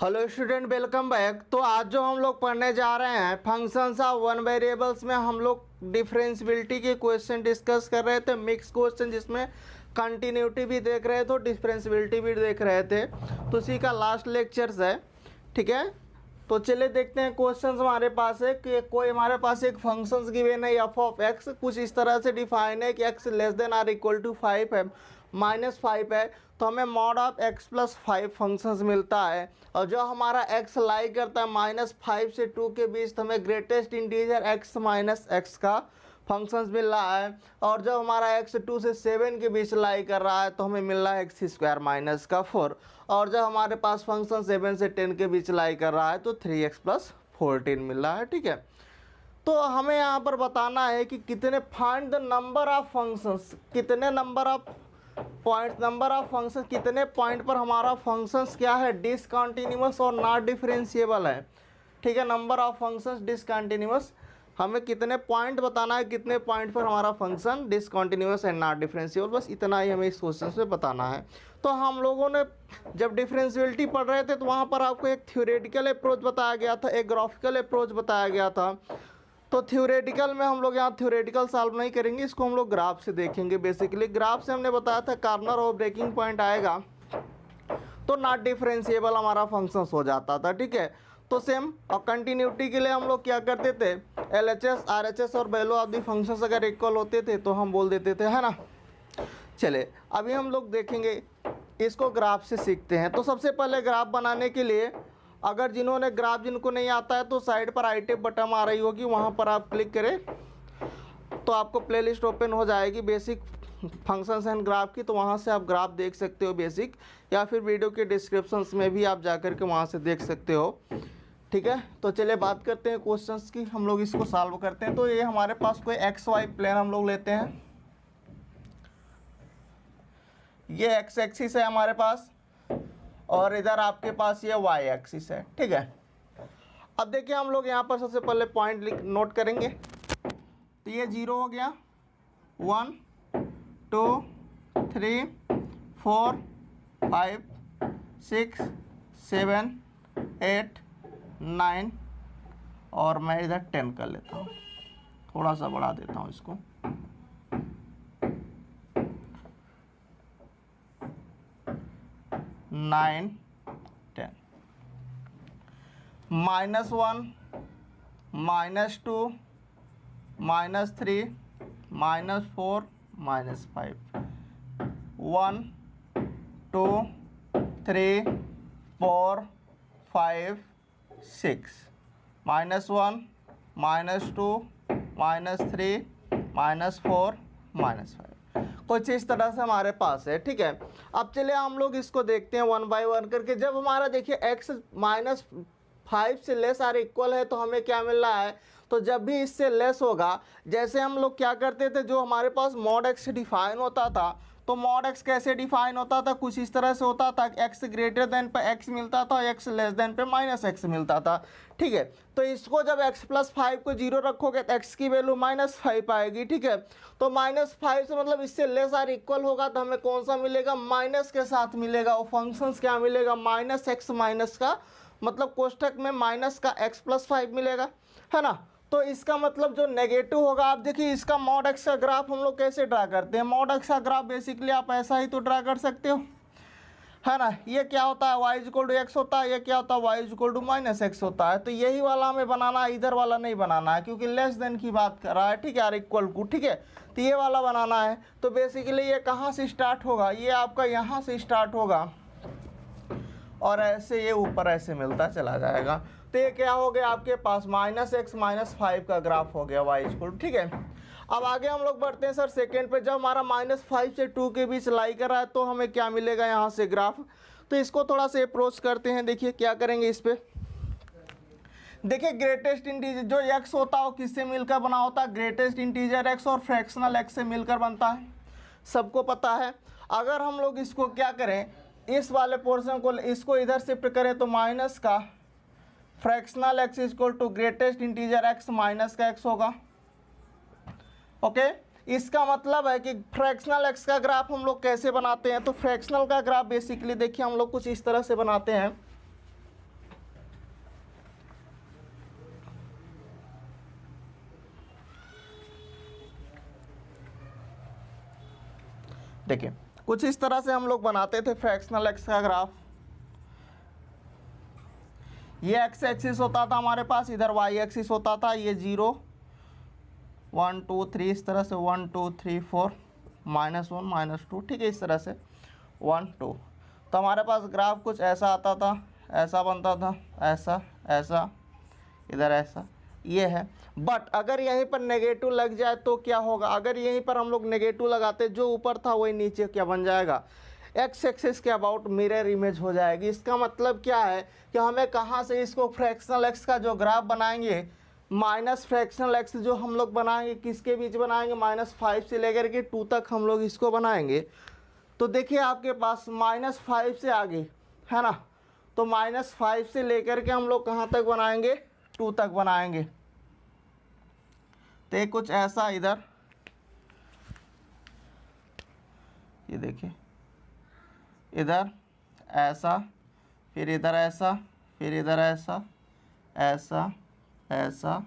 Hello student, welcome back. तो आज जो हम लोग पढ़ने जा रहे हैं फंक्शंस ऑफ वन वेरिएबल्स में हम लोग डिफरेंशियबिलिटी के क्वेश्चन डिस्कस कर रहे थे। मिक्स क्वेश्चन जिसमें कंटिन्यूटी भी देख रहे थे और डिफरेंशियबिलिटी भी देख रहे थे। तो उसी का लास्ट लेक्चर्स है, ठीक है। तो चलिए देखते हैं क्वेश्चंस हमारे पास है कि कोई हमारे पास एक फंक्शंस गिवन है एफ ऑफ एक्स, कुछ इस तरह से डिफाइन है कि x less than or equal to 5 है, -5 है, तो हमें mod of x plus 5 functions मिलता है। और जो हमारा एक्स लाई करता है -5 से 2 के बीच, तो हमें greatest integer x minus x का फंक्शंस मिल रहा है। और जब हमारा एक्स 2 से 7 के बीच लाई कर रहा है तो हमें मिल रहा है एक्स स्क्वायर माइनस का 4। और जब हमारे पास फंक्शन 7 से 10 के बीच लाई कर रहा है तो 3x प्लस 14 मिल रहा है, ठीक है। तो हमें यहाँ पर बताना है कि कितने find the number of functions, कितने नंबर ऑफ फंक्शन, कितने पॉइंट पर हमारा फंक्शंस क्या है, डिसकंटिन्यूअस और नॉट डिफरेंशिएबल है, ठीक है। नंबर ऑफ फंक्शंस डिसकंटिन्यूअस, हमें कितने पॉइंट बताना है, कितने पॉइंट पर हमारा function discontinuous and not differentiable, बस इतना ही हमें इस क्वेश्चन में बताना है। तो हम लोगों ने जब डिफरेंशियबिलिटी पढ़ रहे थे तो वहाँ पर आपको एक थ्योरेटिकल अप्रोच बताया गया था, एक ग्राफिकल अप्रोच बताया गया था। तो थ्योरेटिकल में हम लोग यहाँ थ्योरेटिकल सॉल्व नहीं करेंगे, इसको हम लोग ग्राफ से देखेंगे। बेसिकली ग्राफ से हमने बताया था कॉर्नर और ब्रेकिंग पॉइंट आएगा तो नॉट डिफरेंशिएबल हमारा फंक्शंस हो जाता था, ठीक है। तो सेम और कंटिन्यूटी के लिए हम लोग क्या करते थे, एलएचएस आरएचएस और वैल्यू ऑफ द फंक्शंस अगर इक्वल होते थे तो हम बोल देते थे, है ना। चले अभी हम लोग देखेंगे इसको, ग्राफ से सीखते हैं। तो सबसे पहले ग्राफ बनाने के लिए अगर जिन्होंने ग्राफ जिनको नहीं आता है तो साइड पर आई टेप बटन आ रही होगी, वहाँ पर आप क्लिक करें तो आपको प्लेलिस्ट ओपन हो जाएगी बेसिक फंक्शंस एंड ग्राफ की। तो वहाँ से आप ग्राफ देख सकते हो बेसिक, या फिर वीडियो के डिस्क्रिप्शंस में भी आप जा कर के वहाँ से देख सकते हो, ठीक है। तो चलिए बात करते हैं क्वेश्चंस की, हम लोग इसको सॉल्व करते हैं। तो ये हमारे पास कोई एक्स वाई प्लेन हम लोग लेते हैं, ये एक्स एक्सिस है हमारे पास और इधर आपके पास ये वाई एक्सिस है, ठीक है। अब देखिए हम लोग यहाँ पर सबसे पहले पॉइंट नोट करेंगे। तो ये 0 हो गया, 1 2 3 4 5 6 7 8 9 और मैं इधर 10 कर लेता हूँ, थोड़ा सा बढ़ा देता हूँ इसको। 9 10 -1 -2 -3 -4 -5 1 2 3 4 5 6 -1 -2 -3 -4 -5, कुछ इस तरह से हमारे पास है, ठीक है। अब चलिए हम लोग इसको देखते हैं 1 बाय 1 करके। जब हमारा देखिए x -5 से लेस आर इक्वल है तो हमें क्या मिल रहा है, तो जब भी इससे लेस होगा, जैसे हम लोग क्या करते थे, जो हमारे पास मॉड एक्स डिफाइन होता था, तो मॉड एक्स कैसे डिफाइन होता था, कुछ इस तरह से होता था, एक्स ग्रेटर देन पे एक्स मिलता था, एक्स लेस देन पे माइनस एक्स मिलता था, ठीक है। तो इसको जब x + 5 को 0 रखोगे तो x की वैल्यू -5 आएगी, ठीक है। तो -5 से मतलब इससे लेस आर इक्वल होगा तो हमें कौन सा मिलेगा, माइनस के साथ मिलेगा। वो फंक्शंस क्या मिलेगा, -x माइनस का, मतलब कोष्ठक में माइनस का x + 5 मिलेगा, है ना। तो इसका मतलब जो नेगेटिव होगा, आप देखिए इसका मॉड एक्स का ग्राफ हम लोग कैसे ड्रा करते हैं। मॉड एक्स का ग्राफ बेसिकली आप ऐसा ही तो ड्रा कर सकते हो, है ना। ये क्या होता है, y = x होता है, ये क्या होता है, y = -x होता है। तो यही वाला हमें बनाना है, इधर वाला नहीं बनाना है, क्योंकि लेस देन की बात कर रहा है, ठीक है, आर इक्वल टू, ठीक है। तो ये वाला बनाना है। तो बेसिकली ये कहाँ से स्टार्ट होगा, ये आपका यहाँ से स्टार्ट होगा और ऐसे ये ऊपर ऐसे मिलता चला जाएगा। तो ये क्या हो गया आपके पास, -x -5 का ग्राफ हो गया y, ठीक है। अब आगे हम लोग बढ़ते हैं सर सेकेंड पे। जब हमारा -5 से 2 के बीच लाई कर रहा है तो हमें क्या मिलेगा यहाँ से ग्राफ। तो इसको थोड़ा सा अप्रोच करते हैं। देखिए क्या करेंगे इस पे, देखिए ग्रेटेस्ट इंटीजर जो x होता है वो किससे मिलकर बना होता है, ग्रेटेस्ट इंटीजर x और फ्रैक्शनल x से मिलकर बनता है, सबको पता है। अगर हम लोग इसको क्या करें, इस वाले पोर्शन को इसको इधर शिफ्ट करें तो माइनस का fractional x = greatest integer x minus का x होगा, ओके। इसका मतलब है कि फ्रैक्शनल एक्स का ग्राफ हम लोग कैसे बनाते हैं। तो फ्रैक्शनल का ग्राफ बेसिकली देखिए हम लोग कुछ इस तरह से बनाते हैं। देखिए कुछ इस तरह से हम लोग बनाते थे फ्रैक्शनल एक्स का ग्राफ। ये एक्स एक्सिस होता था हमारे पास, इधर वाई एक्सिस होता था, ये 0 1 2 3 इस तरह से 1 2 3 4 -1 -2, ठीक है, इस तरह से 1 2। तो हमारे पास ग्राफ कुछ ऐसा आता था, ऐसा बनता था, ऐसा ऐसा, इधर ऐसा, ये है। बट अगर यहीं पर नेगेटिव लग जाए तो क्या होगा? अगर यहीं पर हम लोग नेगेटिव लगाते, जो ऊपर था वही नीचे क्या बन जाएगा? एक्स एक्सिस के अबाउट मिरर इमेज हो जाएगी। इसका मतलब क्या है कि हमें कहाँ से इसको फ्रैक्शनल एक्स का जो ग्राफ बनाएंगे, माइनस फ्रैक्शनल एक्स जो हम लोग बनाएंगे, किसके बीच बनाएंगे? -5 से लेकर के 2 तक हम लोग इसको बनाएंगे। तो देखिए आपके पास -5 से आगे है ना, तो -5 से लेकर के हम लोग कहाँ तक बनाएंगे? 2 तक बनाएंगे। तो कुछ ऐसा इधर, ये देखिए इधर ऐसा, फिर इधर ऐसा, फिर इधर ऐसा, ऐसा ऐसा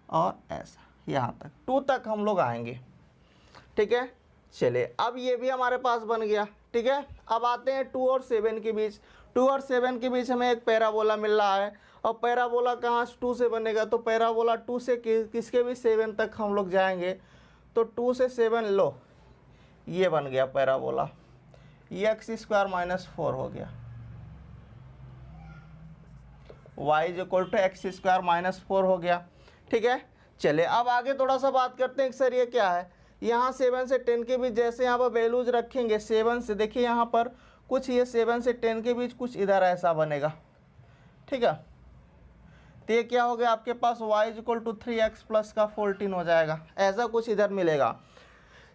और ऐसा, यहाँ तक 2 तक हम लोग आएंगे। ठीक है, चलिए अब ये भी हमारे पास बन गया। ठीक है, अब आते हैं 2 और 7 के बीच। 2 और 7 के बीच हमें एक पैराबोला मिल रहा है, और पैराबोला कहाँ 2 से बनेगा? तो पैराबोला 2 से किसके भी 7 तक हम लोग जाएंगे। तो 2 से 7 लो, ये बन गया पैराबोला, ये x² -4 हो गया, y = x² -4 हो गया। ठीक है, चलिए अब आगे थोड़ा सा बात करते हैं कि सर ये क्या है। यहाँ 7 से 10 के बीच जैसे यहाँ पर वैल्यूज रखेंगे, 7 से देखिए यहाँ पर कुछ, ये 7 से 10 के बीच कुछ इधर ऐसा बनेगा। ठीक है, तो ये क्या हो गया आपके पास? y = 3x + 14 हो जाएगा, ऐसा कुछ इधर मिलेगा।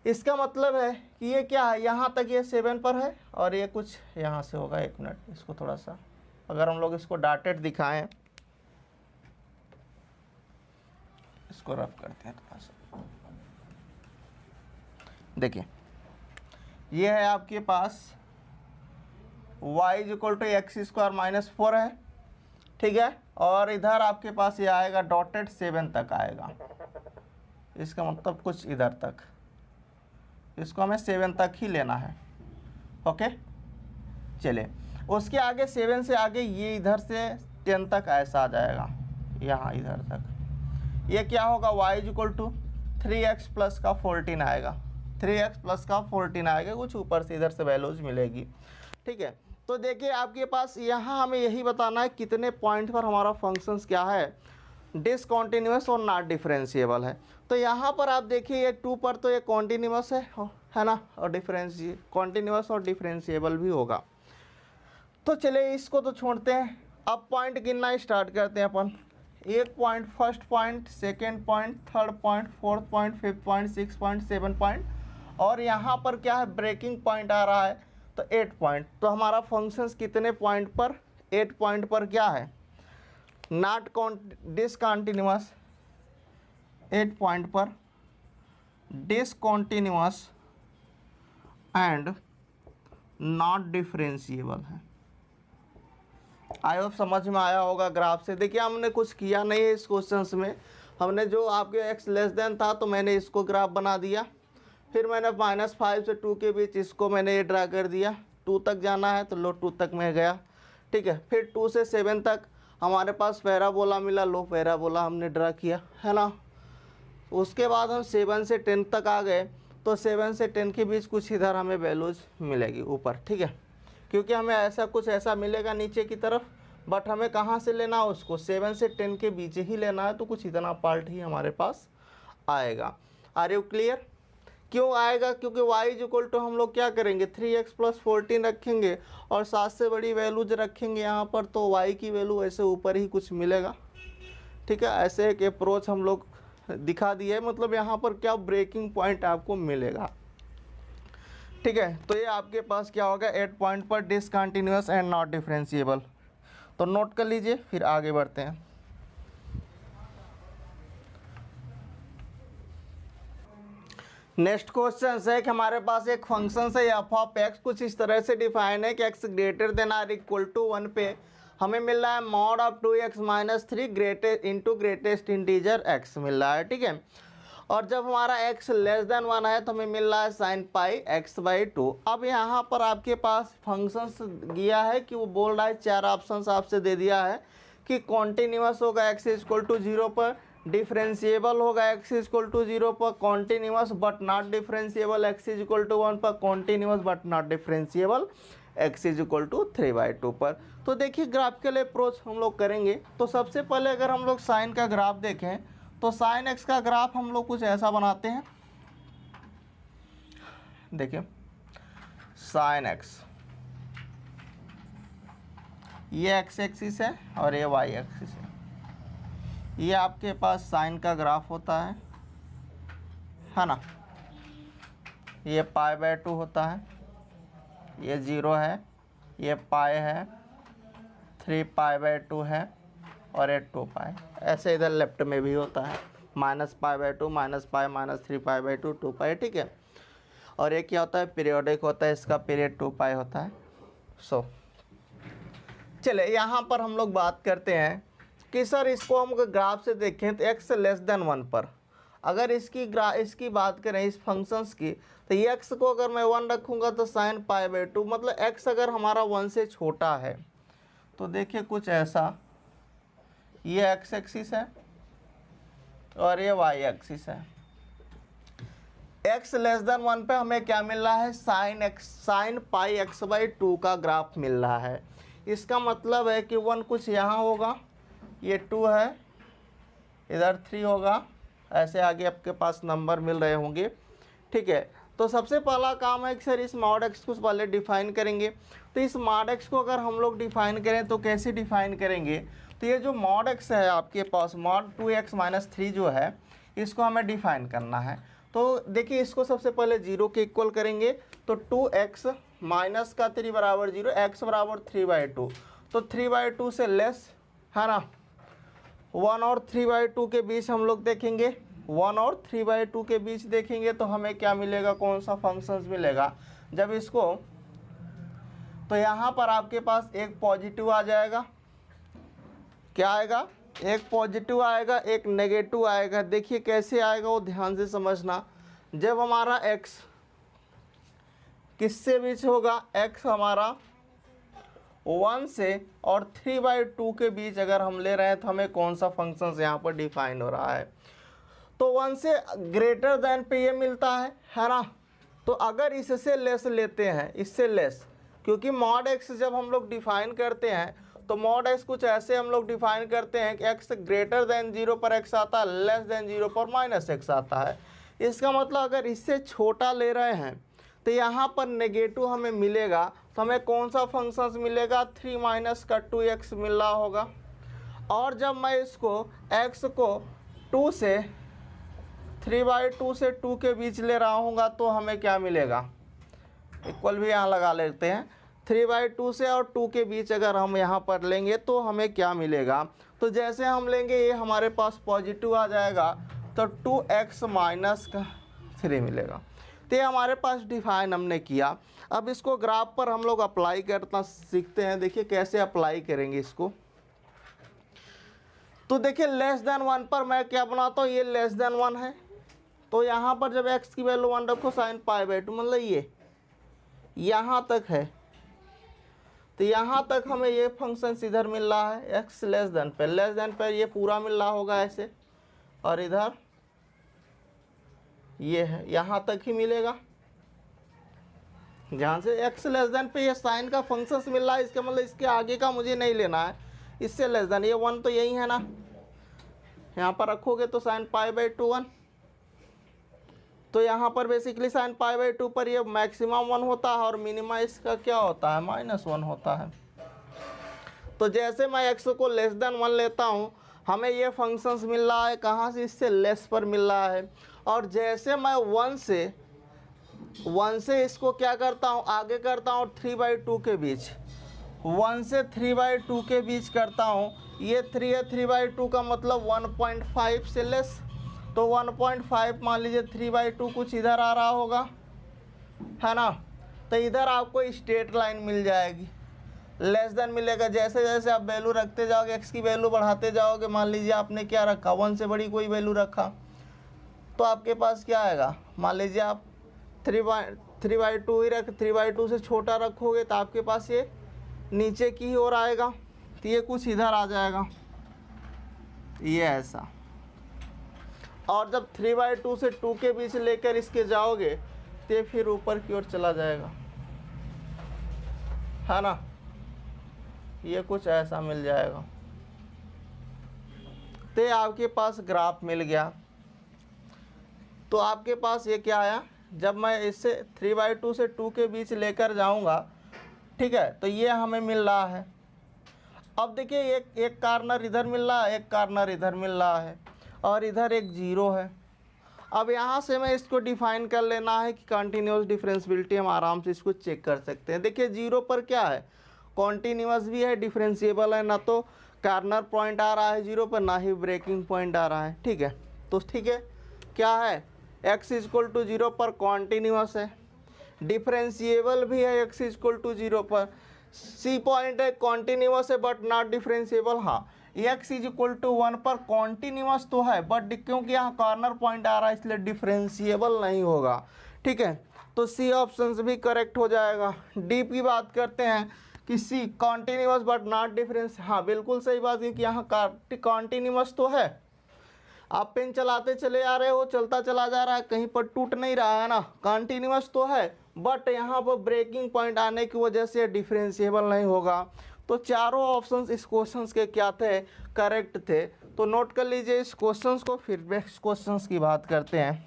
इसका मतलब है कि ये क्या है, यहाँ तक ये 7 पर है और ये कुछ यहाँ से होगा। 1 मिनट, इसको थोड़ा सा अगर हम लोग इसको डॉटेड दिखाएं, इसको रफ करते हैं थोड़ा सा। देखिए ये है आपके पास y = x² -4 है। ठीक है, और इधर आपके पास ये आएगा डॉटेड 7 तक आएगा, इसका मतलब कुछ इधर तक, इसको हमें 7 तक ही लेना है। ओके, चलिए उसके आगे 7 से आगे ये इधर से 10 तक ऐसा आ जाएगा, यहाँ इधर तक। ये क्या होगा? y = 3x + 14 आएगा, 3x + 14 आएगा, कुछ ऊपर से इधर से वैल्यूज मिलेगी। ठीक है, तो देखिए आपके पास यहाँ हमें यही बताना है कितने पॉइंट पर हमारा फंक्शंस क्या है, डिसकॉन्टिन्यूअस और नॉट डिफरेंशिएबल है। तो यहाँ पर आप देखिए ये 2 पर तो ये कॉन्टिन्यूअस है ना, और कॉन्टिन्यूअस और डिफरेंशिएबल भी होगा। तो चलिए इसको तो छोड़ते हैं, अब पॉइंट गिनना स्टार्ट करते हैं अपन। 1 point, first point, second point, third point, fourth point, fifth point, 6 point, 7 point, और यहाँ पर क्या है? ब्रेकिंग पॉइंट आ रहा है, तो 8 पॉइंट। तो हमारा फंक्शंस कितने पॉइंट पर? 8 पॉइंट पर क्या है? नॉट डिसकंटिन्यूअस, 8 पॉइंट पर डिसकंटिन्यूअस एंड नॉट डिफरेंशिएबल है। आई होप समझ में आया होगा ग्राफ से। देखिए हमने कुछ किया नहीं है इस क्वेश्चंस में, हमने जो आपके x <> था तो मैंने इसको ग्राफ बना दिया, फिर मैंने -5 से 2 के बीच इसको मैंने ये ड्रा कर दिया। 2 तक जाना है तो लो 2 तक मैं गया। ठीक है, फिर 2 से 7 तक हमारे पास पैराबोला मिला, लो पैराबोला हमने ड्रा किया, है ना। उसके बाद हम 7 से 10 तक आ गए, तो 7 से 10 के बीच कुछ इधर हमें वैल्यूज मिलेगी ऊपर। ठीक है, क्योंकि हमें ऐसा कुछ ऐसा मिलेगा नीचे की तरफ, बट हमें कहाँ से लेना है उसको? 7 से 10 के बीच ही लेना है, तो कुछ इतना पार्ट ही हमारे पास आएगा। Are you clear? क्यों आएगा? क्योंकि y = हम लोग क्या करेंगे? 3x + 14 रखेंगे और 7 से बड़ी वैल्यूज रखेंगे यहाँ पर, तो y की वैल्यू ऐसे ऊपर ही कुछ मिलेगा। ठीक है, ऐसे एक अप्रोच हम लोग दिखा दिए, मतलब यहाँ पर क्या ब्रेकिंग पॉइंट आपको मिलेगा। ठीक है, तो ये आपके पास क्या होगा? 8 पॉइंट पर डिसकंटिन्यूअस एंड नॉट डिफरेंशिएबल। तो नोट कर लीजिए, फिर आगे बढ़ते हैं। नेक्स्ट क्वेश्चन है कि हमारे पास एक फंक्शन है f(x), कुछ इस तरह से डिफाइन है कि x > or 1 पे हमें मिल रहा है mod of 2x - 3 greatest integer x मिल रहा है। ठीक है, और जब हमारा x लेस देन 1 है तो हमें मिल रहा है साइन पाई x/2। अब यहाँ पर आपके पास फंक्शंस दिया है कि वो बोल रहा है 4 ऑप्शंस आपसे दे दिया है कि कॉन्टिन्यूअस होगा x इक्वल टू 0 पर, डिफरेंशिएबल होगा x इक्वल टू 0 पर, continuous but not differentiable x equal to 1 पर, continuous but not differentiable x equal to 3/2 पर। तो देखिए ग्राफिकल अप्रोच हम लोग करेंगे। तो सबसे पहले अगर हम लोग साइन का ग्राफ देखें तो साइन x का ग्राफ हम लोग कुछ ऐसा बनाते हैं। देखिए साइन x, ये x एक्सिस है और ये y एक्सिस है। ये आपके पास साइन का ग्राफ होता है ना। ये π/2 होता है, ये 0 है, ये पाई है, 3π/2 है और ये 2π। ऐसे इधर लेफ्ट में भी होता है, -π/2 -π -3π/2 2π, ठीक है। और ये क्या होता है, पीरियोडिक होता है, इसका पीरियड 2π होता है। सो चले यहाँ पर हम लोग बात करते हैं कि सर इसको हम ग्राफ से देखें तो x लेस देन 1 पर अगर इसकी बात करें इस फंक्शंस की, तो ये x को अगर मैं 1 रखूँगा तो साइन π/2, मतलब x अगर हमारा 1 से छोटा है तो देखिए कुछ ऐसा, ये x एक्सिस है और ये y एक्सिस है। x लेस देन 1 पे हमें क्या मिल रहा है, साइन पाई x/2 का ग्राफ मिल रहा है। इसका मतलब है कि 1 कुछ यहाँ होगा, ये 2 है, इधर 3 होगा, ऐसे आगे आपके पास नंबर मिल रहे होंगे, ठीक है। तो सबसे पहला काम है कि सर इस मॉड x को पहले डिफाइन करेंगे। तो इस मॉड x को अगर हम लोग डिफाइन करें तो कैसे डिफाइन करेंगे, तो ये जो मॉड x है आपके पास, मॉड 2x - 3 जो है, इसको हमें डिफाइन करना है। तो देखिए इसको सबसे पहले 0 के इक्वल करेंगे, तो 2x माइनस का 3 बराबर 0, x बराबर 3/2। तो 3/2 से लेस है ना, 1 और 3/2 के बीच हम लोग देखेंगे, 1 और 3/2 के बीच देखेंगे तो हमें क्या मिलेगा, कौन सा फंक्शंस मिलेगा। जब इसको, तो यहाँ पर आपके पास एक पॉजिटिव आ जाएगा, क्या आएगा, एक पॉजिटिव आएगा, एक नेगेटिव आएगा। देखिए कैसे आएगा वो ध्यान से समझना। जब हमारा x किससे बीच होगा, x हमारा 1 से और 3/2 के बीच अगर हम ले रहे हैं तो हमें कौन सा फंक्शन यहाँ पर डिफाइन हो रहा है, तो 1 से ग्रेटर देन पे ये मिलता है ना। तो अगर इससे लेस लेते हैं, इससे लेस, क्योंकि मॉड x जब हम लोग डिफाइन करते हैं तो मॉड x कुछ ऐसे हम लोग डिफाइन करते हैं कि x ग्रेटर देन 0 पर x आता है, लेस देन 0 पर -x आता है। इसका मतलब अगर इससे छोटा ले रहे हैं तो यहाँ पर नेगेटिव हमें मिलेगा, तो हमें कौन सा फंक्शंस मिलेगा, 3 माइनस का 2x मिल रहा होगा। और जब मैं इसको x को 2 से 3/2 से 2 के बीच ले रहा हूँगा तो हमें क्या मिलेगा, इक्वल भी यहाँ लगा लेते हैं, 3/2 से और 2 के बीच अगर हम यहाँ पर लेंगे तो हमें क्या मिलेगा। तो जैसे हम लेंगे ये हमारे पास पॉजिटिव आ जाएगा, तो 2x माइनस का 3 मिलेगा। तो ये हमारे पास डिफाइन हमने किया। अब इसको ग्राफ पर हम लोग अप्लाई करना सीखते हैं। देखिए कैसे अप्लाई करेंगे इसको। तो देखिए लेस देन 1 पर मैं क्या बनाता हूँ, ये लेस देन 1 है, तो यहाँ पर जब x की वैल्यू 1 रखो साइन π/2, मतलब ये यहाँ तक है, तो यहाँ तक हमें ये फंक्शन इधर मिल रहा है, x लेस देन पे ये पूरा मिल रहा होगा ऐसे, और इधर ये है, यहाँ तक ही मिलेगा, जहाँ से x लेस देन पे ये साइन का फंक्शन मिल रहा है। इसका मतलब इसके आगे का मुझे नहीं लेना है, इससे लेस देन, ये 1 तो यही है ना, यहाँ पर रखोगे तो साइन π/2 1, तो यहाँ पर बेसिकली साइन π/2 पर ये मैक्सिमम 1 होता है और मिनिमा इसका क्या होता है, -1 होता है। तो जैसे मैं x को लेस देन 1 लेता हूँ, हमें ये फंक्शंस मिल रहा है कहाँ से, इससे लेस पर मिल रहा है। और जैसे मैं 1 से इसको क्या करता हूँ, आगे करता हूँ 3/2 के बीच, 1 से 3/2 के बीच करता हूँ, ये 3 है, 3/2 का मतलब 1.5 से लेस, तो 1.5 मान लीजिए, 3/2 कुछ इधर आ रहा होगा, है ना। तो इधर आपको स्ट्रेट लाइन मिल जाएगी, लेस देन मिलेगा। जैसे जैसे आप वैल्यू रखते जाओगे, x की वैल्यू बढ़ाते जाओगे, मान लीजिए आपने क्या रखा, 1 से बड़ी कोई वैल्यू रखा, तो आपके पास क्या आएगा, मान लीजिए आप 3/2 ही रख 3/2 से छोटा रखोगे तो आपके पास ये नीचे की ओर आएगा, तो ये कुछ इधर आ जाएगा, ये ऐसा। और जब 3/2 से 2 के बीच लेकर इसके जाओगे तो ये फिर ऊपर की ओर चला जाएगा, है ना, ये कुछ ऐसा मिल जाएगा। तो आपके पास ग्राफ मिल गया। तो आपके पास ये क्या आया, जब मैं इससे 3/2 से 2 के बीच लेकर जाऊंगा, ठीक है, तो ये हमें मिल रहा है। अब देखिए एक कार्नर इधर मिल रहा है, एक कार्नर इधर मिल रहा है, और इधर एक 0 है। अब यहाँ से मैं इसको डिफाइन कर लेना है कि कंटिन्यूस डिफरेंशियबिलिटी, हम आराम से इसको चेक कर सकते हैं। देखिए 0 पर क्या है, कॉन्टीन्यूस भी है, डिफरेंशिएबल है, ना तो कार्नर पॉइंट आ रहा है 0 पर, ना ही ब्रेकिंग पॉइंट आ रहा है, ठीक है। तो ठीक है, क्या है, x = 0 पर कॉन्टीन्यूस है, डिफरेंशिएबल भी है x = 0 पर, C पॉइंट है, कॉन्टीन्यूस है बट नॉट डिफरेंशिएबल। हाँ, x = 1 पर कॉन्टीन्यूस तो है बट क्योंकि यहाँ कॉर्नर पॉइंट आ रहा है इसलिए डिफरेंशिएबल नहीं होगा, ठीक है। तो सी ऑप्शन भी करेक्ट हो जाएगा। डी की बात करते हैं कि सी कॉन्टीन्यूस बट नॉट डिफरेंस, हाँ बिल्कुल सही बात है कि यहाँ कॉन्टीन्यूस तो है। आप पेन चलाते चले आ रहे हो, चलता चला जा रहा है, कहीं पर टूट नहीं रहा है ना, कॉन्टीन्यूस तो है बट यहाँ पर ब्रेकिंग पॉइंट आने की वजह से डिफरेंशिएबल नहीं होगा। तो चारों ऑप्शंस इस क्वेश्चंस के क्या थे, करेक्ट थे। तो नोट कर लीजिए इस क्वेश्चंस को, फिर नेक्स्ट क्वेश्चंस की बात करते हैं।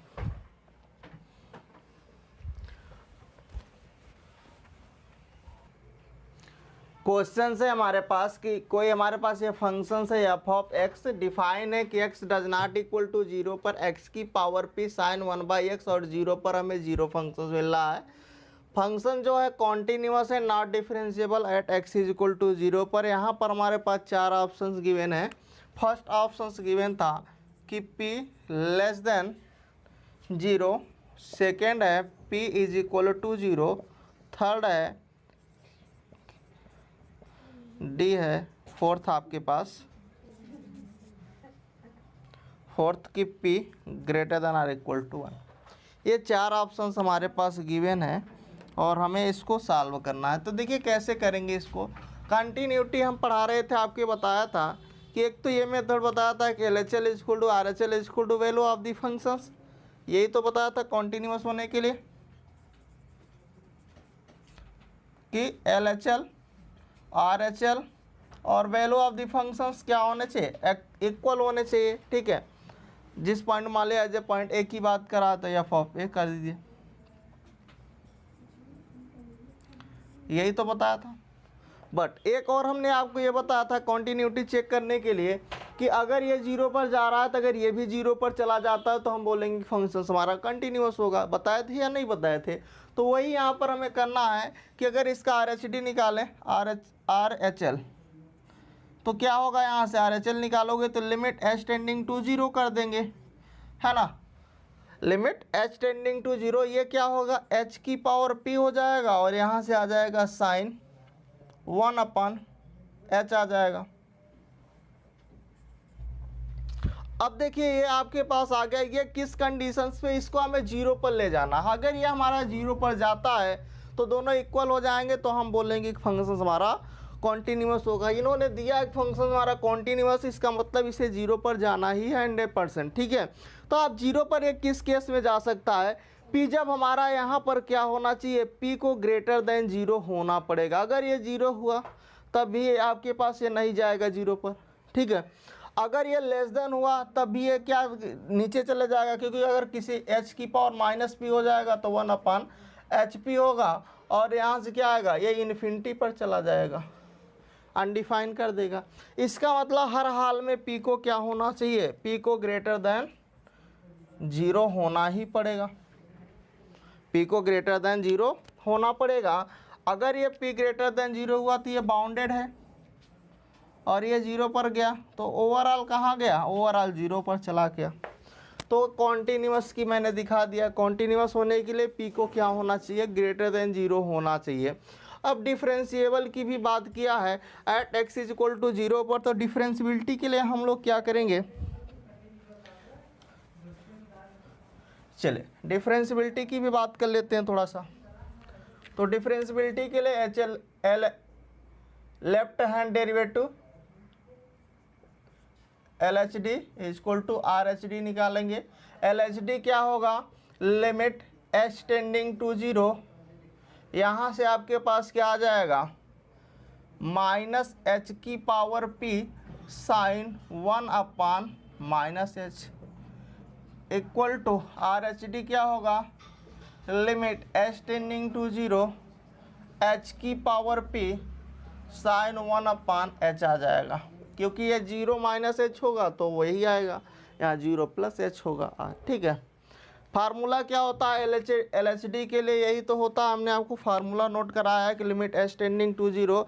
क्वेश्चन है हमारे पास कि कोई हमारे पास ये फंक्शन है एफ ऑफ एक्स, डिफाइन है कि x does not equal to 0 पर एक्स की पावर p साइन 1/x, और 0 पर हमें 0 फंक्शन मिल रहा है। फंक्शन जो है कॉन्टीन्यूस है, नॉट डिफरेंशिएबल एट एक्स = 0 पर। यहाँ पर हमारे पास 4 ऑप्शंस गिवन है। फर्स्ट ऑप्शंस गिवन था कि p < 0, सेकेंड है p = 0, थर्ड है डी है, फोर्थ आपके पास फोर्थ की p > 1। ये 4 ऑप्शंस हमारे पास गिवन है और हमें इसको सॉल्व करना है। तो देखिए कैसे करेंगे इसको। कंटिन्यूटी हम पढ़ा रहे थे, आपके बताया था कि एक तो ये मेथड बताया था कि LHL = RHL = value of the functions, यही तो बताया था कॉन्टीन्यूस होने के लिए कि LHL RHL और वैल्यू ऑफ द फंक्शंस क्या होने चाहिए, इक्वल होने चाहिए, ठीक है। जिस पॉइंट मान लिया एज ए पॉइंट ए की बात करा तो एफ ऑफ ए कर दीजिए, यही तो बताया था। बट एक और हमने आपको ये बताया था कॉन्टीन्यूटी चेक करने के लिए कि अगर ये 0 पर जा रहा है तो अगर ये भी 0 पर चला जाता है तो हम बोलेंगे फंक्शन हमारा कंटिन्यूस होगा। बताए थे या नहीं बताए थे? तो वही यहाँ पर हमें करना है कि अगर इसका RHD निकालें, RHL, तो क्या होगा, यहाँ से RHL निकालोगे तो लिमिट h टेंडिंग टू 0 कर देंगे, है ना। लिमिट h टेंडिंग टू 0, ये क्या होगा, h की पावर p हो जाएगा और यहाँ से आ जाएगा साइन 1/h आ जाएगा। अब देखिए ये आपके पास आ गया, ये किस कंडीशंस पे इसको हमें 0 पर ले जाना। अगर ये हमारा 0 पर जाता है तो दोनों इक्वल हो जाएंगे तो हम बोलेंगे कि फंक्शन हमारा कॉन्टीन्यूस होगा। इन्होंने दिया एक फंक्शन हमारा कॉन्टीन्यूस, इसका मतलब इसे 0 पर जाना ही है 100%, ठीक है। तो आप 0 पर एक किस केस में जा सकता है, P जब हमारा यहाँ पर क्या होना चाहिए, P को > 0 होना पड़ेगा। अगर ये 0 हुआ तब भी आपके पास ये नहीं जाएगा 0 पर, ठीक है। अगर ये < हुआ तब भी ये क्या नीचे चले जाएगा, क्योंकि अगर किसी h की पावर -p हो जाएगा तो 1/hp होगा और यहाँ से क्या आएगा, ये इन्फिनिटी पर चला जाएगा, अनडिफाइन कर देगा। इसका मतलब हर हाल में P को क्या होना चाहिए, P को > 0 होना ही पड़ेगा, P को > 0 होना पड़ेगा। अगर ये P > 0 हुआ तो ये बाउंडेड है और ये 0 पर गया तो ओवरऑल कहाँ गया, ओवरऑल 0 पर चला गया। तो कॉन्टीन्यूस की मैंने दिखा दिया, कॉन्टीन्यूस होने के लिए P को क्या होना चाहिए, > 0 होना चाहिए। अब डिफरेंशिएबल की भी बात किया है एट x = 0 पर, तो डिफरेंशियबिलिटी के लिए हम लोग क्या करेंगे, चलिए डिफरेंशियबिलिटी की भी बात कर लेते हैं थोड़ा सा। तो डिफरेंशियबिलिटी के लिए H L left hand derivative L H D equal to R H D निकालेंगे। एल एच डी क्या होगा, लिमिट एच टेंडिंग टू 0, यहाँ से आपके पास क्या आ जाएगा माइनस एच की power p sine 1 upon minus h equal to R H D क्या होगा limit h tending to 0 h की power p sine 1 upon h आ जाएगा, क्योंकि ये 0 माइनस एच होगा तो वही आएगा, यहाँ 0 प्लस एच होगा। ठीक है, फार्मूला क्या होता है एल एच डी के लिए, यही तो होता है, हमने आपको फार्मूला नोट कराया है कि लिमिट एच टेंडिंग टू 0,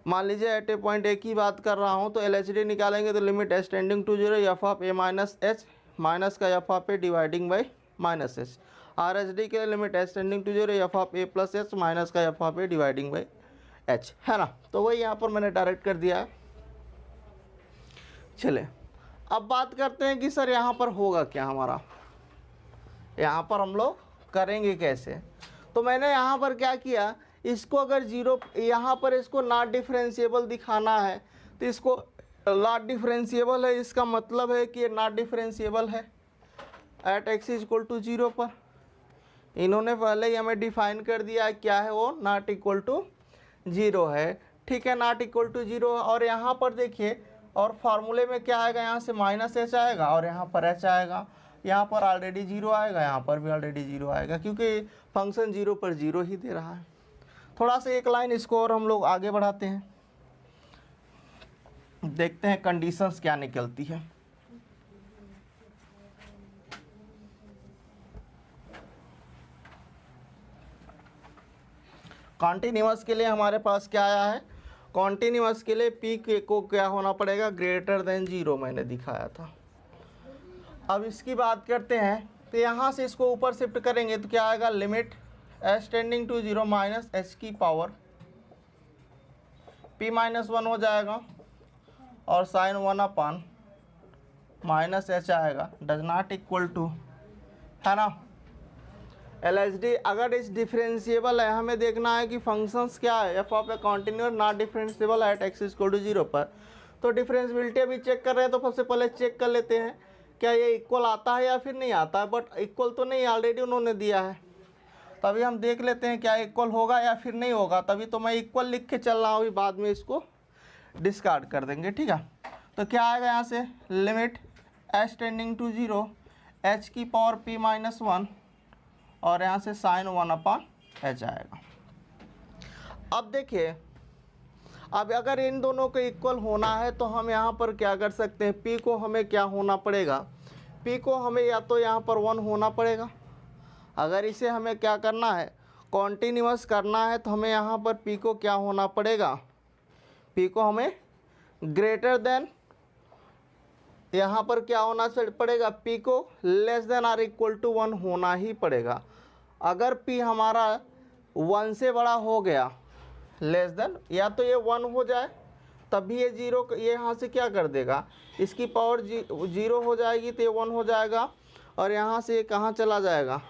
मान लीजिए एट ए पॉइंट ए की बात कर रहा हूँ तो एल एच डी निकालेंगे तो limit h tending to 0 f of a minus h minus का f of a dividing by minus h. R H D के लिए limit h tending to 0 f of a plus h minus का f of a dividing by h, है ना। तो वही यहाँ पर मैंने डायरेक्ट कर दिया है। चले अब बात करते हैं कि सर यहाँ पर होगा क्या, हमारा यहाँ पर हम लोग करेंगे कैसे। तो मैंने यहाँ पर क्या किया, इसको अगर 0 यहाँ पर इसको नॉट डिफरेंशिएबल दिखाना है तो इसको नॉट डिफरेंशिएबल है, इसका मतलब है कि ये नॉट डिफरेंशिएबल है एट एक्स इक्वल टू 0 पर। इन्होंने पहले ही हमें डिफाइन कर दिया है क्या है वो, नॉट इक्वल टू 0 है। ठीक है, नॉट इक्वल टू 0। और यहाँ पर देखिए, और फार्मूले में क्या आएगा, यहाँ से माइनस एच आएगा और यहाँ पर एच आएगा, यहाँ पर ऑलरेडी 0 आएगा, यहाँ पर भी ऑलरेडी 0 आएगा, क्योंकि फंक्शन 0 पर 0 ही दे रहा है। थोड़ा सा एक लाइन इसको और हम लोग आगे बढ़ाते हैं, देखते हैं कंडीशंस क्या निकलती है। कॉन्टिन्यूअस के लिए हमारे पास क्या आया है, कॉन्टिन्यूअस के लिए पी को क्या होना पड़ेगा, ग्रेटर देन 0 मैंने दिखाया था। अब इसकी बात करते हैं, तो यहाँ से इसको ऊपर शिफ्ट करेंगे तो क्या आएगा, limit h tending to 0 minus h की पावर पी माइनस 1 हो जाएगा और साइन 1 अपान माइनस एच आएगा, डज नॉट इक्वल टू, है ना। एल एच डी अगर इस डिफरेंशिएबल है, हमें देखना है कि फंक्शंस क्या है, f of a continuous not differentiable at x equal to 0 पर। तो डिफरेंशिएबिलिटी अभी चेक कर रहे हैं, तो सबसे पहले चेक कर लेते हैं क्या ये इक्वल आता है या फिर नहीं आता है। बट इक्वल तो नहीं, ऑलरेडी उन्होंने दिया है, तभी हम देख लेते हैं क्या इक्वल होगा या फिर नहीं होगा। तभी तो मैं इक्वल लिख के चल रहा हूँ, अभी बाद में इसको डिस्कार्ड कर देंगे। ठीक है, तो क्या आएगा यहाँ से, limit h tending to 0 h की पावर पी माइनस 1 और यहाँ से साइन 1 अपान एच आएगा। अब देखिए, अब अगर इन दोनों को इक्वल होना है तो हम यहाँ पर क्या कर सकते हैं, पी को हमें क्या होना पड़ेगा, पी को हमें या तो यहाँ पर 1 होना पड़ेगा। अगर इसे हमें क्या करना है, कॉन्टिन्यूअस करना है, तो हमें यहाँ पर पी को क्या होना पड़ेगा, पी को हमें ग्रेटर देन, यहाँ पर क्या होना पड़ेगा, पी को less than or equal to 1 होना ही पड़ेगा। अगर पी हमारा 1 से बड़ा हो गया, लेस देन, या तो ये 1 हो जाए तभी ये 0, ये यहाँ से क्या कर देगा, इसकी पावर 0 हो जाएगी तो ये 1 हो जाएगा, और यहाँ से ये कहाँ चला जाएगा,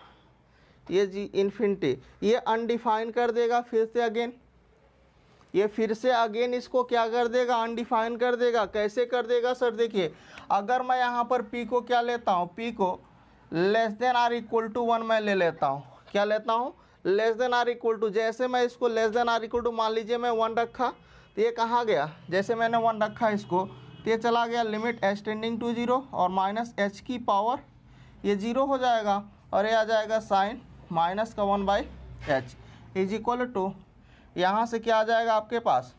ये इन्फिनिटी, ये अनडिफाइन कर देगा फिर से अगेन, ये फिर से अगेन इसको क्या कर देगा, अनडिफाइन कर देगा। कैसे कर देगा सर, देखिए अगर मैं यहाँ पर पी को क्या लेता हूँ, पी को less than or equal to 1 मैं ले लेता हूँ, क्या लेता हूँ, less than or equal to, जैसे मैं इसको less than or equal to, मान लीजिए मैं 1 रखा तो ये कहाँ गया, जैसे मैंने 1 रखा इसको तो ये चला गया लिमिट एच टेंडिंग टू 0 और माइनस एच की पावर ये 0 हो जाएगा, और ये आ जाएगा साइन माइनस का 1 by h is equal to, यहाँ से क्या आ जाएगा आपके पास,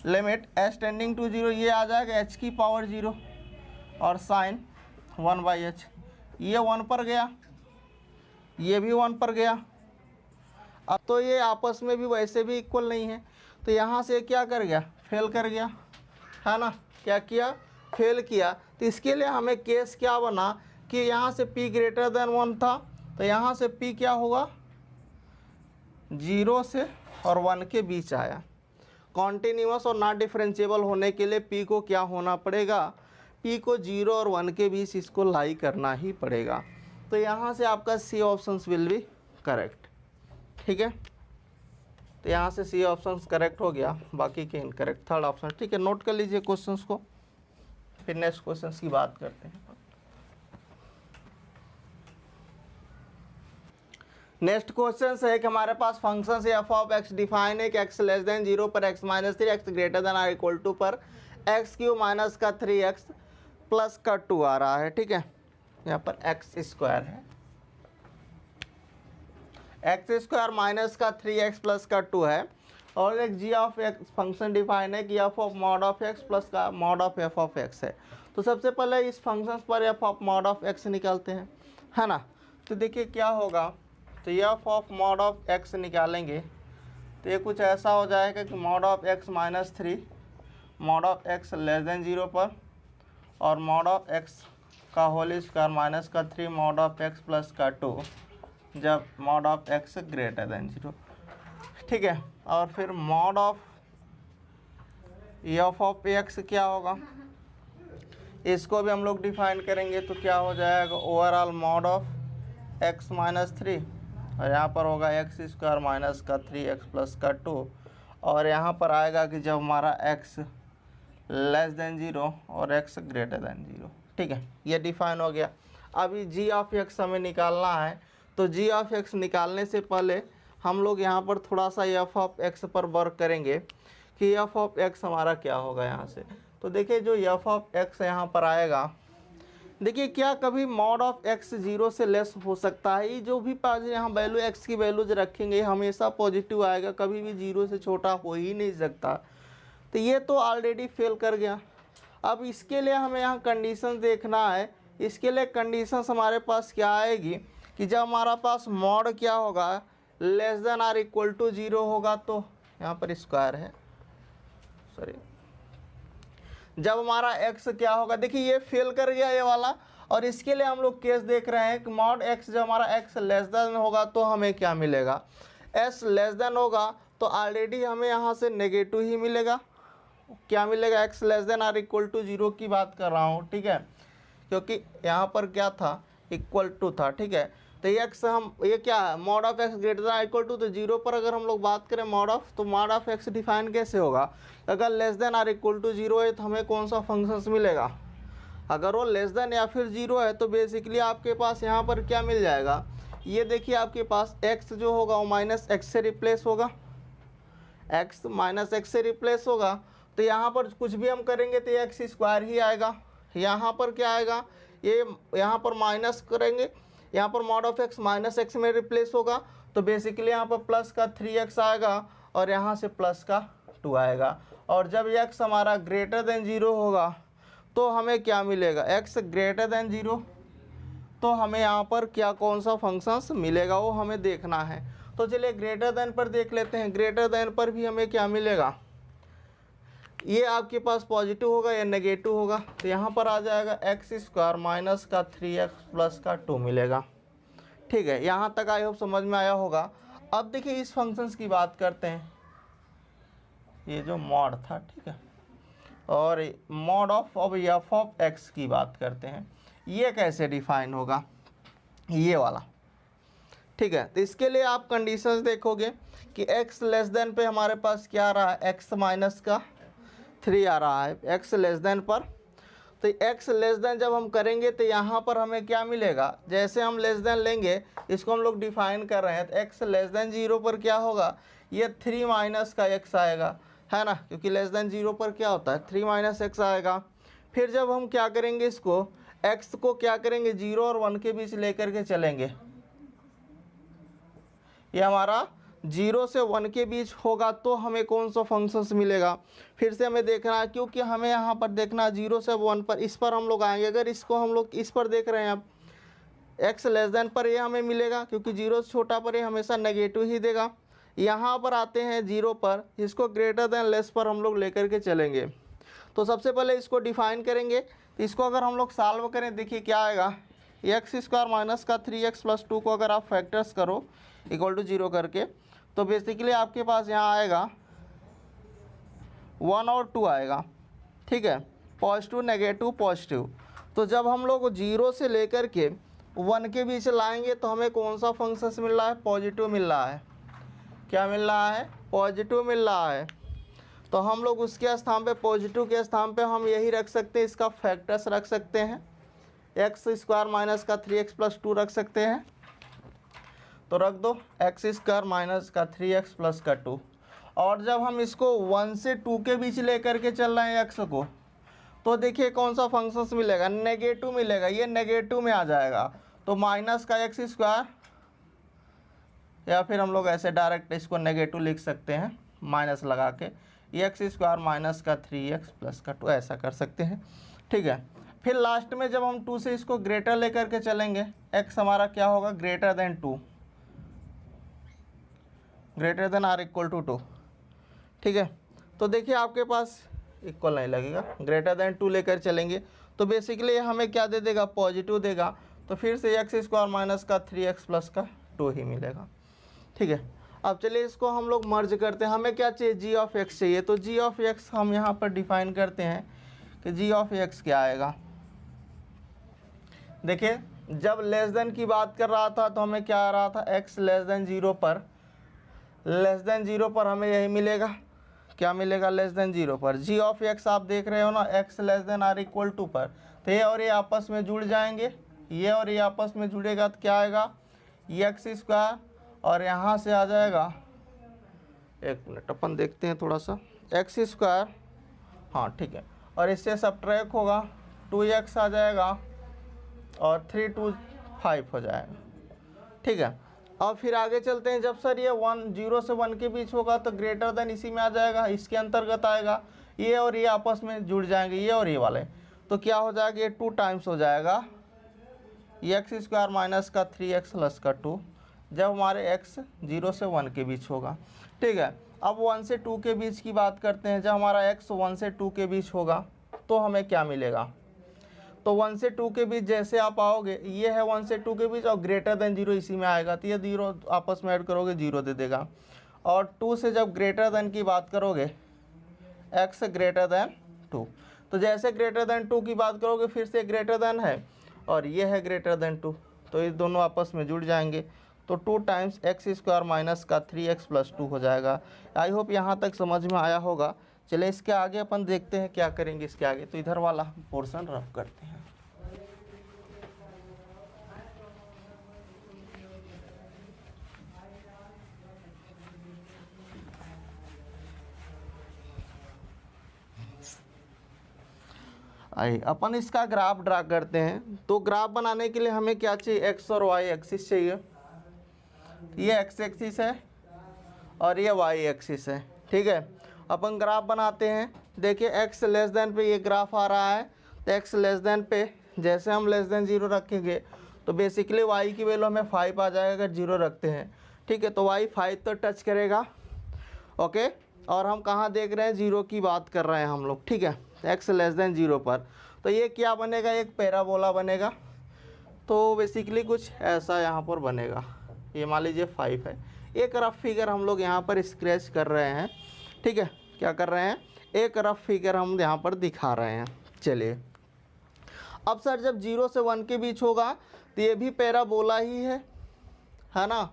लिमिट एच टेंडिंग टू 0, ये आ जाएगा एच की पावर 0 और साइन 1 बाई एच, ये 1 पर गया, ये भी 1 पर गया। अब तो ये आपस में भी वैसे भी इक्वल नहीं है, तो यहाँ से क्या कर गया, फेल कर गया, है ना। क्या किया, फेल किया। तो इसके लिए हमें केस क्या बना कि यहाँ से p ग्रेटर देन 1 था, तो यहाँ से p क्या होगा, 0 से और 1 के बीच आया। कॉन्टिन्यूअस और नॉट डिफरेंशिएबल होने के लिए p को क्या होना पड़ेगा, p को 0 और 1 के बीच इसको लाई करना ही पड़ेगा। तो यहाँ से आपका सी ऑप्शंस विल बी करेक्ट। ठीक है, तो यहाँ से सी ऑप्शंस करेक्ट हो गया, बाकी के इनकरेक्ट, थर्ड ऑप्शन। ठीक है, नोट कर लीजिए क्वेश्चंस को, फिर नेक्स्ट क्वेश्चंस की बात करते हैं। नेक्स्ट क्वेश्चन है कि हमारे पास फंक्शन से एफ ऑफ एक्स डिफाइन है कि एक्स लेस देन 0 पर x minus 3, x greater than or equal to पर एक्स क्यू माइनस का 3x प्लस का 2 आ रहा है। ठीक है, यहाँ पर एक्स स्क्वायर है, एक्स स्क्वायर माइनस का 3x प्लस का 2 है, और एक g of x function define है कि f of mod of x plus का mod of f of x है। तो सबसे पहले इस फंक्शन पर f of mod of x निकालते हैं, है ना। तो देखिए क्या होगा, तो f of mod of x निकालेंगे तो ये कुछ ऐसा हो जाएगा कि mod of x minus 3 mod of x less than 0 पर, और मॉड ऑफ एक्स का होल स्क्वायर माइनस का 3 मॉड ऑफ एक्स प्लस का 2 जब mod of x greater then 0। ठीक है, और फिर mod of f of x क्या होगा, इसको भी हम लोग डिफाइन करेंगे। तो क्या हो जाएगा, overall mod of x minus 3, और यहाँ पर होगा एक्स स्क्वायर माइनस का 3x प्लस का 2, और यहाँ पर आएगा कि जब हमारा x लेस देन 0 और x ग्रेटर देन 0। ठीक है, ये डिफाइन हो गया। अभी g ऑफ x हमें निकालना है, तो g ऑफ x निकालने से पहले हम लोग यहाँ पर थोड़ा सा f ऑफ x पर वर्क करेंगे कि f ऑफ x हमारा क्या होगा यहाँ से। तो देखिए जो f ऑफ x यहाँ पर आएगा, देखिए क्या कभी मॉड ऑफ x 0 से लेस हो सकता है, ये जो भी पास यहाँ वैल्यू x की वैल्यूज रखेंगे हमेशा पॉजिटिव आएगा, कभी भी 0 से छोटा हो ही नहीं सकता। तो ये तो ऑलरेडी फेल कर गया। अब इसके लिए हमें यहाँ कंडीशन देखना है। इसके लिए कंडीशंस हमारे पास क्या आएगी कि जब हमारा पास मॉड क्या होगा, less than or equal to 0 होगा, तो यहाँ पर स्क्वायर है, सॉरी, जब हमारा x क्या होगा, देखिए ये फेल कर गया ये वाला। और इसके लिए हम लोग केस देख रहे हैं कि मॉड x जब हमारा x लेस देन होगा तो हमें क्या मिलेगा, s लेस देन होगा तो ऑलरेडी हमें यहाँ से नेगेटिव ही मिलेगा। क्या मिलेगा, x less than or equal to 0 की बात कर रहा हूँ। ठीक है, क्योंकि यहाँ पर क्या था, इक्वल टू था। ठीक है, तो x हम ये क्या है, mod of x greater than equal to, तो 0 पर अगर हम लोग बात करें मॉड ऑफ, तो मॉड ऑफ x डिफाइन कैसे होगा, अगर less than or equal to 0 है तो हमें कौन सा फंक्शंस मिलेगा, अगर वो लेस देन या फिर 0 है तो बेसिकली आपके पास यहाँ पर क्या मिल जाएगा, ये देखिए आपके पास x जो होगा वो माइनस एक्स से रिप्लेस होगा, x माइनस एक्स से रिप्लेस होगा। तो यहाँ पर कुछ भी हम करेंगे तो एक्स स्क्वायर ही आएगा। यहाँ पर क्या आएगा, ये यहाँ पर माइनस करेंगे, यहाँ पर mod of x minus x में रिप्लेस होगा, तो बेसिकली यहाँ पर प्लस का 3x आएगा और यहाँ से प्लस का 2 आएगा। और जब x हमारा ग्रेटर देन 0 होगा तो हमें क्या मिलेगा, x ग्रेटर देन 0, तो हमें यहाँ पर क्या कौन सा फंक्शंस मिलेगा वो हमें देखना है। तो चलिए ग्रेटर देन पर देख लेते हैं। ग्रेटर देन पर भी हमें क्या मिलेगा, ये आपके पास पॉजिटिव होगा या नेगेटिव होगा, तो यहाँ पर आ जाएगा एक्स स्क्वायर माइनस का 3x प्लस का 2 मिलेगा। ठीक है, यहाँ तक आई होप समझ में आया होगा। अब देखिए इस फंक्शंस की बात करते हैं, ये जो मॉड था, ठीक है, और mod of f of x की बात करते हैं, ये कैसे डिफाइन होगा, ये वाला। ठीक है, तो इसके लिए आप कंडीशंस देखोगे कि x लेस देन पे हमारे पास क्या आ रहा है, x माइनस का 3 आ रहा है x लेस देन पर। तो x लेस देन जब हम करेंगे तो यहाँ पर हमें क्या मिलेगा, जैसे हम लेस देन लेंगे, इसको हम लोग डिफाइन कर रहे हैं, तो x लेस देन 0 पर क्या होगा, ये 3 माइनस का x आएगा, है ना, क्योंकि लेस देन 0 पर क्या होता है 3 माइनस x आएगा। फिर जब हम क्या करेंगे, इसको x को क्या करेंगे 0 और 1 के बीच लेकर के चलेंगे, ये हमारा 0 से 1 के बीच होगा तो हमें कौन सा फंक्शंस मिलेगा, फिर से हमें देखना है, क्योंकि हमें यहाँ पर देखना 0 से 1 पर, इस पर हम लोग आएंगे। अगर इसको हम लोग इस पर देख रहे हैं, अब x लेस देन पर ये हमें मिलेगा, क्योंकि 0 से छोटा पर ये हमेशा नेगेटिव ही देगा। यहाँ पर आते हैं 0 पर, इसको ग्रेटर देन लेस पर हम लोग लेकर के चलेंगे। तो सबसे पहले इसको डिफाइन करेंगे, तो इसको अगर हम लोग सॉल्व करें, देखिए क्या आएगा, एक्स स्क्वायर माइनस का 3x प्लस 2 को अगर आप फैक्टर्स करो इक्वल टू 0 करके, तो बेसिकली आपके पास यहाँ आएगा 1 और 2 आएगा। ठीक है, पॉजिटिव नेगेटिव पॉजिटिव। तो जब हम लोग 0 से लेकर के 1 के बीच लाएंगे तो हमें कौन सा फंक्शन मिल रहा है, पॉजिटिव मिल रहा है। क्या मिल रहा है, पॉजिटिव मिल रहा है। तो हम लोग उसके स्थान पे, पॉजिटिव के स्थान पे हम यही रख सकते हैं, इसका फैक्टर्स रख सकते हैं, एक्स स्क्वायर माइनस का 3x प्लस 2 रख सकते हैं। तो रख दो एक्स स्क्वायर माइनस का 3x प्लस का 2। और जब हम इसको 1 से 2 के बीच लेकर के चल रहे हैं एक्स को, तो देखिए कौन सा फंक्शन मिलेगा, नेगेटिव मिलेगा, ये नेगेटिव में आ जाएगा। तो माइनस का एक्स स्क्वायर, या फिर हम लोग ऐसे डायरेक्ट इसको नेगेटिव लिख सकते हैं माइनस लगा के, एक्स स्क्वायर माइनस का 3x प्लस का 2, ऐसा कर सकते हैं। ठीक है, फिर लास्ट में जब हम 2 से इसको ग्रेटर लेकर के चलेंगे, x हमारा क्या होगा, greater than 2, greater than or equal to 2। ठीक है, तो देखिए आपके पास इक्वल नहीं लगेगा, ग्रेटर देन 2 लेकर चलेंगे तो बेसिकली हमें क्या दे देगा, पॉजिटिव देगा। तो फिर से एक्स स्क्वायर माइनस का 3x प्लस का 2 ही मिलेगा। ठीक है, अब चलिए इसको हम लोग मर्ज करते हैं। हमें क्या चाहिए, जी ऑफ एक्स चाहिए। तो जी ऑफ एक्स हम यहाँ पर डिफाइन करते हैं कि जी ऑफ एक्स क्या आएगा। देखिए जब लेस देन की बात कर रहा था तो हमें क्या आ रहा था, एक्स लेस देन 0 पर, लेस देन 0 पर हमें यही मिलेगा। क्या मिलेगा, लेस देन 0 पर। जी ऑफ एक्स आप देख रहे हो ना, x less than or equal to पर, तो ये और ये आपस में जुड़ जाएंगे, ये और ये आपस में जुड़ेगा तो क्या आएगा, एक्स स्क्वायर, और यहाँ से आ जाएगा, एक मिनट अपन देखते हैं थोड़ा सा, एक्स स्क्वायर, हाँ ठीक है, और इससे सब्ट्रैक्ट होगा 2x आ जाएगा और 3 2 5 हो जाएगा। ठीक है, अब फिर आगे चलते हैं। जब सर ये 0 से 1 के बीच होगा तो ग्रेटर देन इसी में आ जाएगा, इसके अंतर्गत आएगा, ये और ये आपस में जुड़ जाएंगे, ये और ये वाले, तो क्या हो जाएगा, ये 2 टाइम्स हो जाएगा एक्स स्क्वायर माइनस का 3x प्लस का 2, जब हमारे x 0 से 1 के बीच होगा। ठीक है, अब 1 से 2 के बीच की बात करते हैं। जब हमारा x 1 से 2 के बीच होगा तो हमें क्या मिलेगा, तो 1 से 2 के बीच जैसे आप आओगे, ये है 1 से 2 के बीच और ग्रेटर देन 0 इसी में आएगा, तो ये 0 आपस में ऐड करोगे 0 दे देगा। और 2 से जब ग्रेटर देन की बात करोगे, x ग्रेटर देन 2, तो जैसे ग्रेटर देन 2 की बात करोगे फिर से ग्रेटर देन है और ये है ग्रेटर देन 2, तो ये दोनों आपस में जुड़ जाएंगे, तो 2 टाइम्स एक्स स्क्वायर माइनस का 3x प्लस 2 हो जाएगा। आई होप यहाँ तक समझ में आया होगा। चलिए इसके आगे अपन देखते हैं क्या करेंगे इसके आगे। तो इधर वाला पोर्शन रफ करते हैं। आइए अपन इसका ग्राफ ड्रा करते हैं। तो ग्राफ बनाने के लिए हमें क्या चाहिए, एक्स और वाई एक्सिस चाहिए। ये एक्स एक्सिस है और ये वाई एक्सिस है। ठीक है, अपन ग्राफ बनाते हैं। देखिए एक्स लेस देन पे ये ग्राफ आ रहा है, तो एक्स लेस देन पे जैसे हम लेस देन 0 रखेंगे तो बेसिकली वाई की वैल्यू हमें 5 आ जाएगा अगर 0 रखते हैं। ठीक है, तो वाई 5 तो टच करेगा। ओके, और हम कहाँ देख रहे हैं, 0 की बात कर रहे हैं हम लोग। ठीक है, एक्स लेस देन 0 पर, तो ये क्या बनेगा, एक पैराबोला बनेगा। तो बेसिकली कुछ ऐसा यहाँ पर बनेगा। ये मान लीजिए 5 है। एक रफ फिगर हम लोग यहाँ पर स्क्रैच कर रहे हैं। ठीक है, क्या कर रहे हैं, एक रफ फिगर हम यहाँ पर दिखा रहे हैं। चलिए अब सर जब 0 से 1 के बीच होगा तो ये भी पैराबोला ही है ना।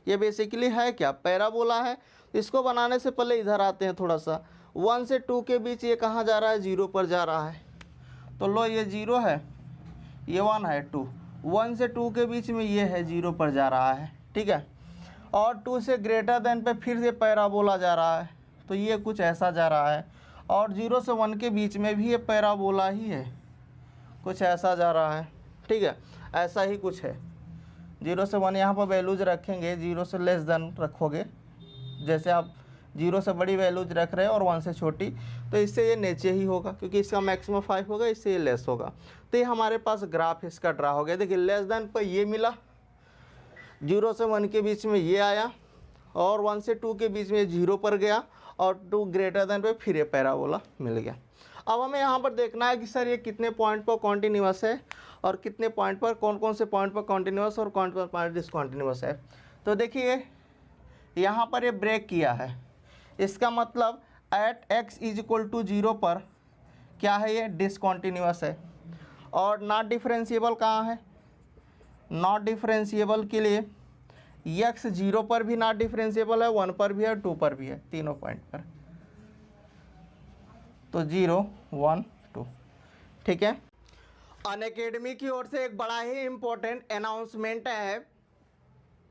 ये बेसिकली है क्या, पैराबोला है। इसको बनाने से पहले इधर आते हैं थोड़ा सा। 1 से 2 के बीच ये कहाँ जा रहा है, 0 पर जा रहा है। तो लो ये 0 है, ये 1 है, 2। 1 से 2 के बीच में ये है, 0 पर जा रहा है। ठीक है, और 2 से ग्रेटर देन पे फिर से पैराबोला जा रहा है, तो ये कुछ ऐसा जा रहा है। और 0 से 1 के बीच में भी ये पैराबोला ही है, कुछ ऐसा जा रहा है। ठीक है, ऐसा ही कुछ है। 0 से 1 यहाँ पर वैल्यूज रखेंगे, 0 से लेस देन रखोगे, जैसे आप 0 से बड़ी वैल्यूज रख रहे हैं और 1 से छोटी, तो इससे ये नीचे ही होगा क्योंकि इसका मैक्सिमम 5 होगा, इससे ये लेस होगा। तो ये हमारे पास ग्राफ इसका ड्रा हो गया। देखिए लेस देन पर ये मिला, 0 से 1 के बीच में ये आया, और 1 से 2 के बीच में 0 पर गया, और 2 ग्रेटर देन पे फिर ये पैराबोला मिल गया। अब हमें यहाँ पर देखना है कि सर ये कितने पॉइंट पर कॉन्टिन्यूअस है और कितने पॉइंट पर, कौन कौन से पॉइंट पर कॉन्टिन्यूअस और कौन पर पॉइंट डिसकॉन्टिन्यूअस है। तो देखिए यहाँ पर ये ब्रेक किया है, इसका मतलब at x is equal to 0 पर क्या है, ये डिसकॉन्टिन्यूअस है। और नॉट डिफरेंशिएबल कहाँ है, नॉट डिफरेंशिएबल के लिए x 0 पर भी नॉट डिफरेंशिएबल है, 1 पर भी है, 2 पर भी है, तीनों पॉइंट पर। तो 0 1 2। ठीक है। अनअकैडमी की ओर से एक बड़ा ही इंपॉर्टेंट अनाउंसमेंट है।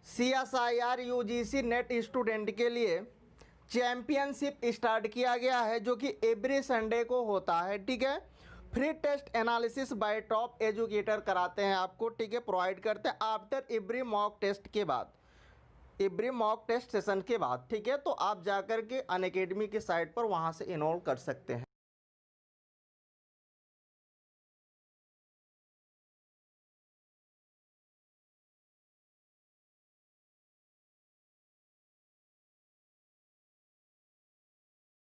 CSIR UGC नेट स्टूडेंट के लिए चैंपियनशिप स्टार्ट किया गया है, जो कि एवरी संडे को होता है। ठीक है। Free test analysis by top educator कराते हैं आपको। ठीक है, प्रोवाइड करते हैं आफ्टर एवरी मॉक टेस्ट के बाद, एवरी मॉक टेस्ट सेशन के बाद। ठीक है, तो आप जाकर के अनअकैडमी की साइट पर वहां से इनरोल कर सकते हैं।